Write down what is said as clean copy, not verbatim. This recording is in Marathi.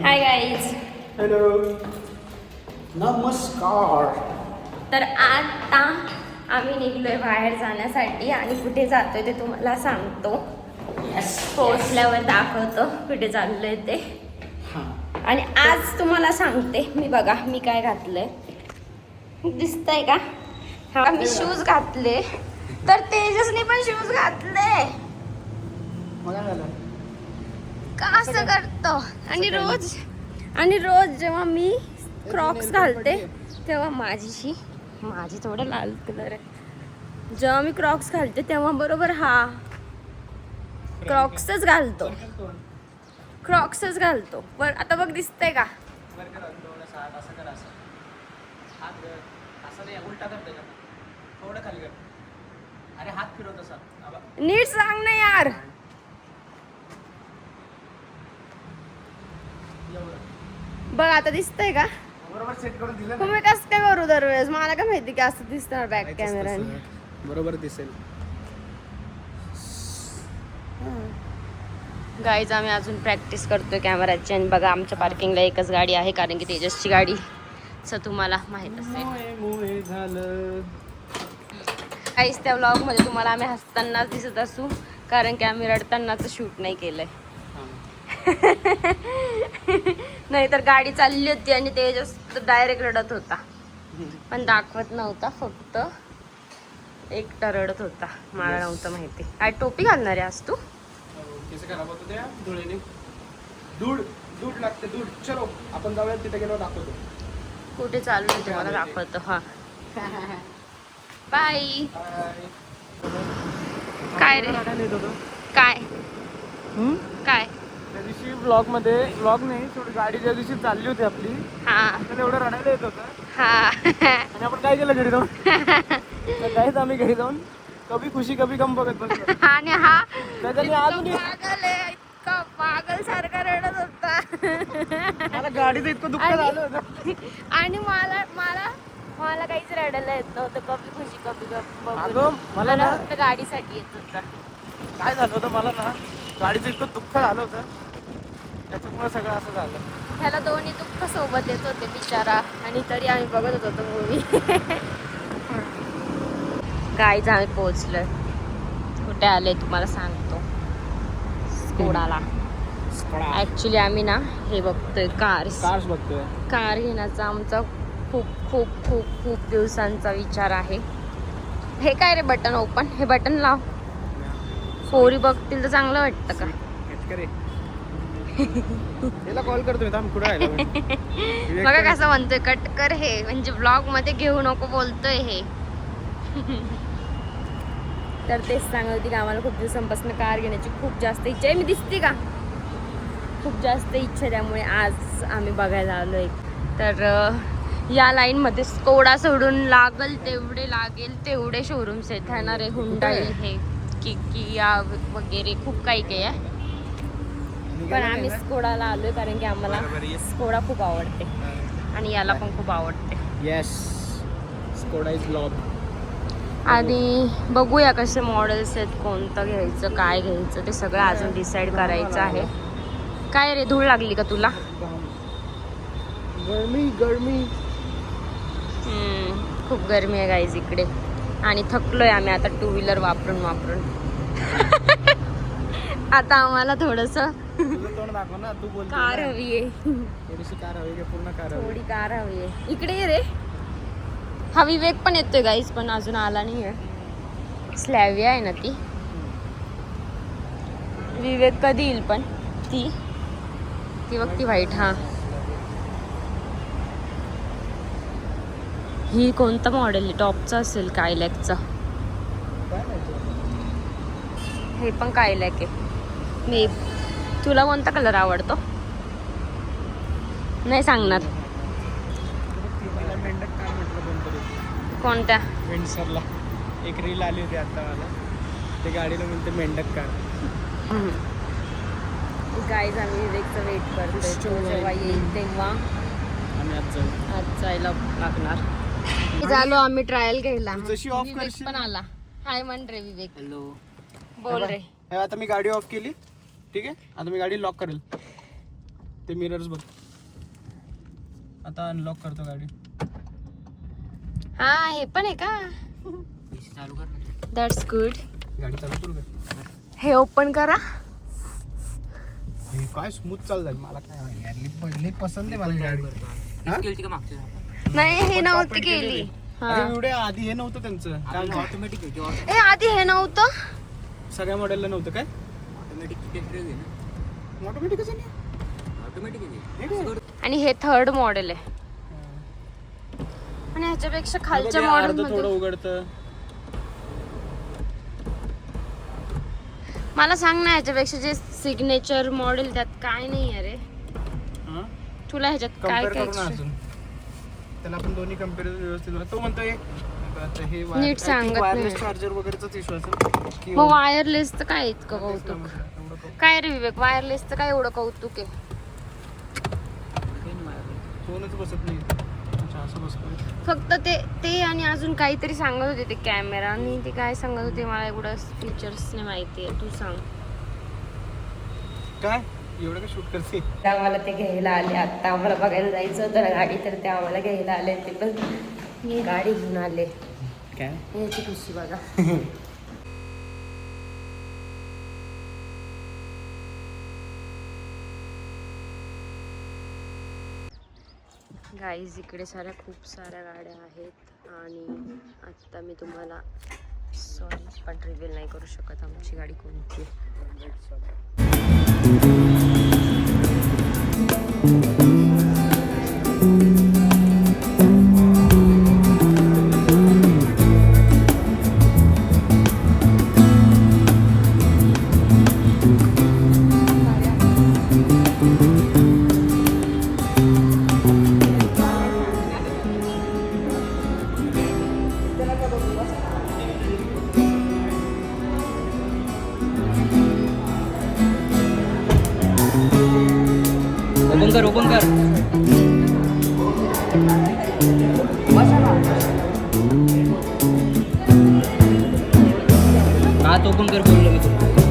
Hi guys. हॅलो, नमस्कार. तर आता आम्ही निघलोय बाहेर जाण्यासाठी आणि कुठे जातोय ते तुम्हाला सांगतो. पोहोचल्यावर दाखवतो कुठे चाललोय ते. आणि आज तुम्हाला सांगते मी, बघा मी काय घातलंय दिसतंय का? हा मी शूज घातले, तर तेजसने पण शूज घातले. का असं करतो? आणि रोज जेव्हा मी क्रॉक्स घालते तेव्हा माझी थोडं लाल कलर आहे. जेव्हा मी क्रॉक्स घालते तेव्हा बरोबर हा क्रॉक्सच घालतो. पण आता बघ दिसतंय का? नीट सांग ना यार. बघ आता दिसतंय का? बरोबर सेट करून दिलं. तुम्ही कसं काय करू दरवेळेस? मला काय माहिती की असं दिसणार बॅक कॅमेराने. बरोबर दिसेल. गाईज आम्ही अजून प्रॅक्टिस करतोय कॅमेराची. आणि बघा आमच्या पार्किंगला एकच गाडी आहे, कारण की तेजसची गाडी तुम्हाला माहित असेल. गाईज त्या व्लॉग मध्ये तुम्हाला आम्ही हसतानाच दिसत असू, कारण की आम्ही रडतानाच शूट नाही केलंय. नाही तर गाडी चालली होती आणि तेजस डायरेक्ट रडत होता, पण दाखवत नव्हता, फक्त एकटा रडत होता. मला नव्हतं माहिती. काय टोपी घालणार आहे आज तू? केस खराब होतो त्या धुळेने. दूध लागते दूध. चलो आपण जाऊया, तिथे गेलो दाखवतो. कुठे चालू आहे तुम्हाला दाखवतो. हा बाय. काय रे? काय काय? त्या दिवशी व्लॉग नाही, थोडी गाडी ज्या दिवशी चालली होती आपली, हा त्याला एवढं रडायला येत होतं. हा. आणि आपण काय केलं घरी जाऊन? काहीच आम्ही घरी जाऊन कभी खुशी कभी गम बघत बसलो. आणि हा त्याच्याने अजून पागल आहे, इतका पागल सारखा रडत होता. मला गाडीचं इतकं दुःख झालं होतं. आणि मला काहीच रडायला येत नव्हतं. कभी खुशी कभी गम अगं मला ना फक्त गाडीसाठी येत होता. काय झालं होतं, मला ना गाडीचं इतकं दुःख झालं होतं, त्याच्यामुळे सगळं असं झालं. ह्याला दोन्ही दुःख सोबत येत होते बिचारा, आणि तरी आम्ही बघत होतो मूवी. गाईज आम्ही पोहोचलोय. कुठे आले तुम्हाला सांगतो. स्कोडाला. ऍक्च्युली आम्ही ना हे बघतोय कार्स बघतोय. कार घेण्याचा आमचा खूप खूप खूप खूप दिवसांचा विचार आहे. हे काय रे बटन ओपन? हे बटन लाव. पोरी बघतील तर चांगलं वाटतं का? त्याला कॉल करतो मी, थांब. कुठं आहे बघा कसं म्हणतोय कट कर. हे म्हणजे ब्लॉग मध्ये घेऊ नको बोलतोय हे. तर तेच सांगत होती की आम्हाला खूप दिवसांपासून कार घेण्याची खूप जास्त इच्छा आहे. मी दिसते का? खूप जास्त इच्छा, त्यामुळे आज आम्ही बघायला आलोय. तर या लाईनमध्ये स्कोडा सोडून लागेल तेवढे शोरूम्स आहेत. आहे रे, हुंडाई हे किया वगैरे खूप काही आहे. पण आम्ही स्कोडाला आलोय कारण की आम्हाला स्कोडा खूप आवडते आणि याला पण खूप आवडते. Yes, Skoda is lobe. आणि बघूया कसे मॉडेल्स आहेत, कोणतं घ्यायचं, काय घ्यायचं, ते सगळं अजून डिसाईड करायचं आहे. काय रे, धूळ लागली का तुला? गरमी खूप गरमी आहे गाईज इकडे. आणि थकलोय आम्ही आता टू व्हीलर वापरून. आता आम्हाला थोडस कार हवी आहे. थोडी कार हवी आहे. इकडे ये रे. हा विवेक पण येतोय गाईज, पण अजून आला नाही आहे. स्लॅविया आहे ना ती. विवेक कधी येईल? पण ती बघ, ती व्हाईट. हा, ही कोणता मॉडेल आहे? टॉपचा असेल, कायलॅकचा. हे पण कायलॅक आहे. मी तुला कोणता कलर आवडतो? नाही सांगणार. कोणत्या? विंडसरला एक रील आली होती आता मला, ते गाडीला म्हणते मेंढक कार. गाईज आम्ही विवेकचं वेट करतोय. तो जेव्हा येईल तेव्हा आम्ही आज जायला लागणार. झालो आम्ही ट्रायल घ्यायला. जशी ऑफ विवेक करशील पण आला. हाय म्हण रे विवेक. हॅलो, बोल रे. आता मी गाडी ऑफ केली, ठीक आहे. आता मी गाडी लॉक करेल. ते मिरर्स बघ. आता अनलॉक करतो गाडी. हा हे पण आहे का? चालू कर ना. That's good. गाडी चालू करू का? हे ओपन करा. हे काय स्मूथ चालू झाली. मला काय यार लई पसंत आहे मला गाडी. हा? केलती का मागच्या? नाही हे आपण नव्हती top केली. अरे एवढे आधी हे नव्हतं त्यांचं. काय ऑटोमॅटिक आहे. ए आधी हे नव्हतं. सगळ्या मॉडेलला नव्हतं काय? ऑटोमॅटिक आहे ना. ऑटोमॅटिकच आहे ना? ऑटोमॅटिक आहे. हे काय? आणि हे थर्ड मॉडेल आहे. आणि ह्याच्यापेक्षा खालच्या बघ, हे मॉडेल अर्धं मध्ये थोडं उघडतं. मला सांग ना ह्याच्यापेक्षा जे सिग्नेचर मॉडेल त्यात काय नाही आहे रे. हा? तुला ह्याच्यात काय कम्पेअर काय करू ना extra? अजून. त्याला आपण दोन्ही कम्पेअर व्यवस्थित करू. तो म्हणतोय आता हे नीट सांगत वायरलेस नाही. चार्जर वगैरेचाच इश्यू असेल की मग वायरलेस तर काय इतकं तेच ना कौतुक. म्हटलं, एवढं कौतुक. काय रे विवेक वायरलेस तर काय एवढं कौतुक आहे. फोनच बसत नाही. अच्छा असं बसतोय. फक्त ते आणि अजून काहीतरी सांगत होते ते कॅमेरा आणि ते काय सांगत होते मला एवढं फीचर्स नाही माहिती आहे. तू सांग. काय एवढं काय शूट करते? आम्हाला ते घ्यायला आले. आत्ता आम्हाला बघायला जायचं होतं ना गाडी तर ते आम्हाला घ्यायला आले. ते पण मी गाडी घेऊन आले. काय याची खुशी बघा. गाईज इकडे खूप साऱ्या गाड्या आहेत आणि आत्ता मी तुम्हाला सॉरी पण रिव्हील नाही करू शकत आमची गाडी कोणती आहे. ओपन कर. हात ओपन कर बोललो मी तुला.